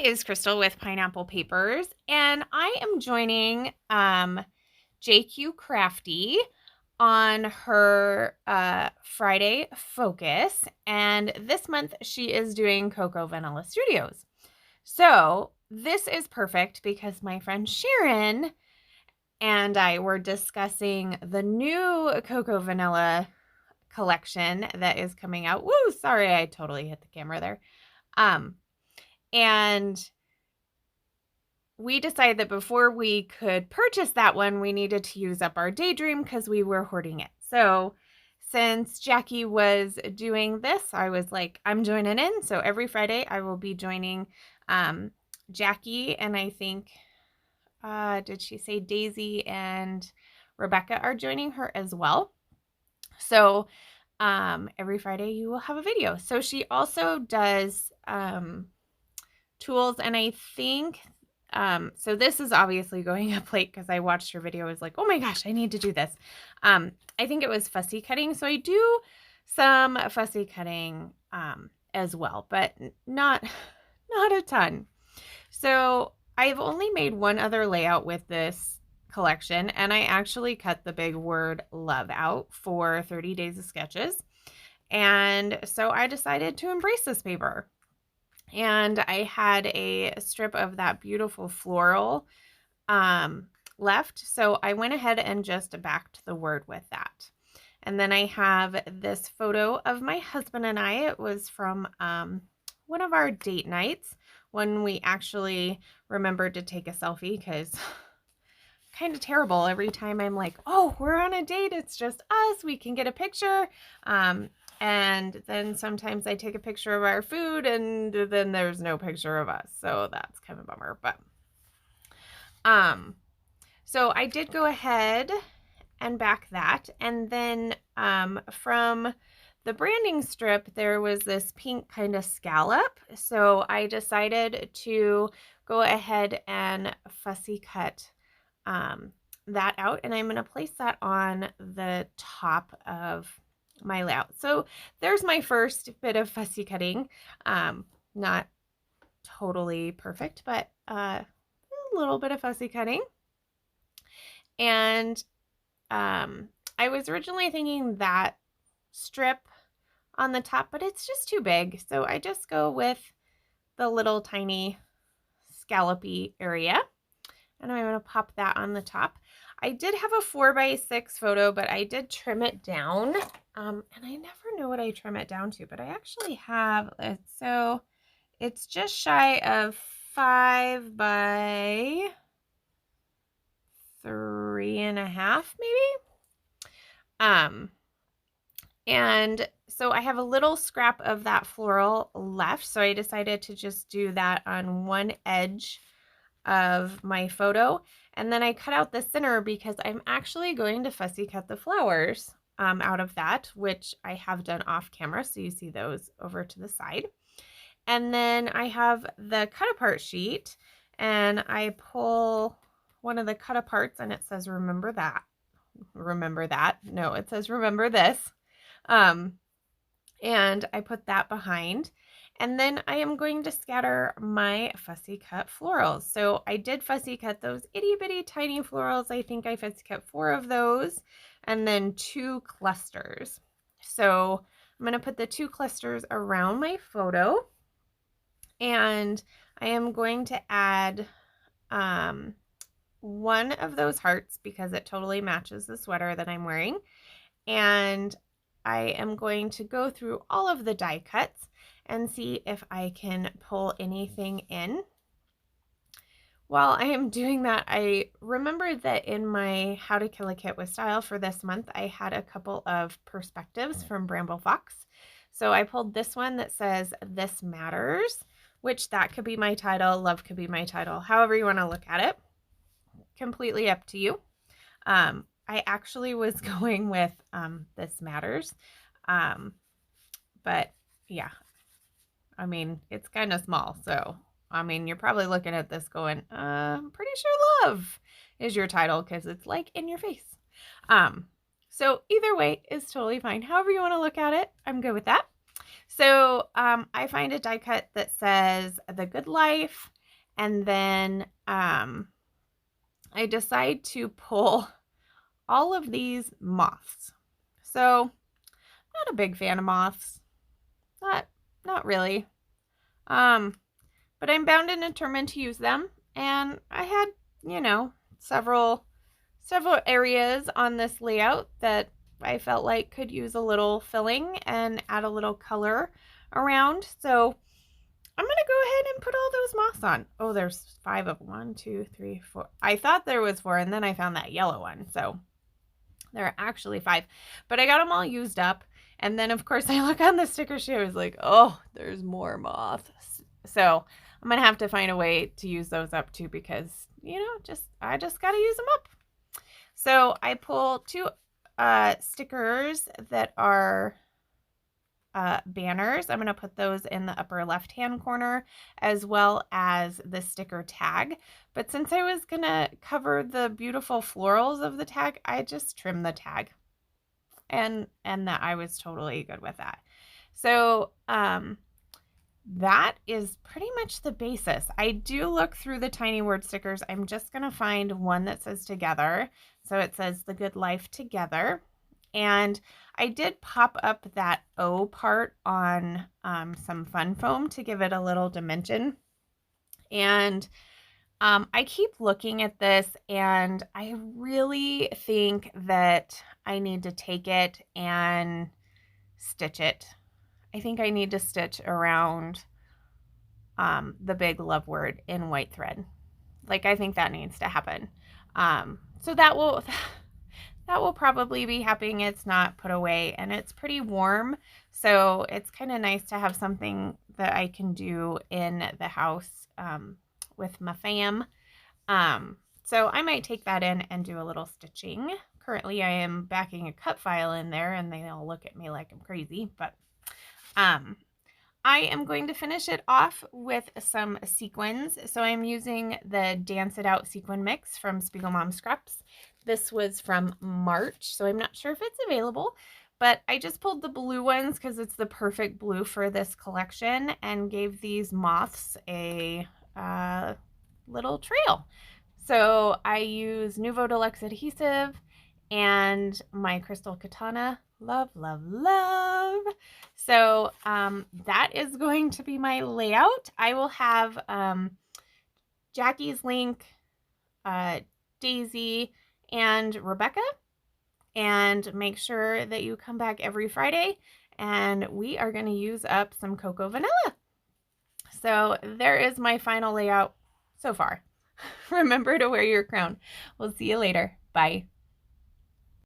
is Crystal with Pineapple Papers, and I am joining JQ Crafty on her Friday Focus, and this month she is doing Cocoa Vanilla Studios. So this is perfect because my friend Sharon and I were discussing the new Cocoa Vanilla collection that is coming out. Woo, sorry, I totally hit the camera there. And we decided that before we could purchase that one, we needed to use up our Daydream because we were hoarding it. So since Jackie was doing this, I was like, I'm joining in. So every Friday I will be joining Jackie, and I think, did she say Daisy and Rebecca are joining her as well. So every Friday you will have a video. So she also does tools, and I think so this is obviously going up late because I watched her video. I was like, oh my gosh, I need to do this. I think it was fussy cutting. So I do some fussy cutting as well, but not a ton. So I've only made one other layout with this collection, and I actually cut the big word love out for 30 Days of Sketches. And so I decided to embrace this paper. And I had a strip of that beautiful floral left. So I went ahead and just backed the word with that. And then I have this photo of my husband and I. It was from one of our date nights when we actually remembered to take a selfie, because kind of terrible every time I'm like, oh, we're on a date, it's just us, we can get a picture. And then sometimes I take a picture of our food and then there's no picture of us. So that's kind of a bummer. But so I did go ahead and back that. And then from the branding strip, there was this pink kind of scallop. So I decided to go ahead and fussy cut that out. And I'm going to place that on the top of my layout. So there's my first bit of fussy cutting. Not totally perfect, but a little bit of fussy cutting. And I was originally thinking that strip on the top, but it's just too big. So I just go with the little tiny scallopy area. And I'm going to pop that on the top. I did have a 4x6 photo, but I did trim it down. And I never know what I trim it down to, but I actually have it. So it's just shy of 5 by 3.5, maybe. And so I have a little scrap of that floral left. So I decided to just do that on one edge of my photo. And then I cut out the center because I'm actually going to fussy cut the flowers out of that, which I have done off camera. So you see those over to the side. And then I have the cut apart sheet, and I pull one of the cut aparts and it says, remember that. Remember that. No, it says, remember this. And I put that behind. And then I am going to scatter my fussy cut florals. So I did fussy cut those itty bitty tiny florals. I think I fussy cut 4 of those, and then 2 clusters. So I'm going to put the 2 clusters around my photo, and I am going to add one of those hearts because it totally matches the sweater that I'm wearing. And I am going to go through all of the die cuts and see if I can pull anything in. While I am doing that, I remembered that in my How to Kill a Kit with Style for this month, I had a couple of perspectives from Bramble Fox. So I pulled this one that says, This Matters, which that could be my title, love could be my title, however you want to look at it. Completely up to you. I actually was going with This Matters, but yeah, I mean, it's kind of small, so I mean, you're probably looking at this going, I'm pretty sure love is your title because it's like in your face. So either way is totally fine. However you want to look at it, I'm good with that. So I find a die cut that says The Good Life, and then I decide to pull all of these moths. So not a big fan of moths. Not really. But I'm bound and determined to use them. And I had, several areas on this layout that I felt like could use a little filling and add a little color around. So I'm going to go ahead and put all those moths on. Oh, there's 5 of them. 1, 2, 3, 4. I thought there was 4, and then I found that yellow one. So there are actually 5. But I got them all used up. And then, of course, I look on the sticker sheet. I was like, oh, there's more moths. So I'm going to have to find a way to use those up too, because, I just got to use them up. So I pull 2 stickers that are banners. I'm going to put those in the upper left-hand corner, as well as the sticker tag. But since I was going to cover the beautiful florals of the tag, I just trimmed the tag. And that I was totally good with that. So that is pretty much the basis. I do look through the tiny word stickers. I'm just going to find one that says together. So it says The Good Life Together. And I did pop up that O part on some fun foam to give it a little dimension. And I keep looking at this, and I really think that I need to take it and stitch it. I think I need to stitch around the big love word in white thread. Like, I think that needs to happen. So that will probably be happening. It's not put away, and it's pretty warm. So it's kind of nice to have something that I can do in the house with my fam. So I might take that in and do a little stitching. Currently, I am backing a cut file in there, and they all look at me like I'm crazy, but I am going to finish it off with some sequins. So I'm using the Dance It Out sequin mix from Spiegel Mom Scraps. This was from March, so I'm not sure if it's available, but I just pulled the blue ones because it's the perfect blue for this collection, and gave these moths a little trail. So I use Nuvo Deluxe adhesive and my Crystal Katana. Love, love, love. So that is going to be my layout. I will have Jackie's link, Daisy, and Rebecca. And make sure that you come back every Friday, and we are going to use up some Cocoa Vanilla. So there is my final layout so far. Remember to wear your crown. We'll see you later. Bye.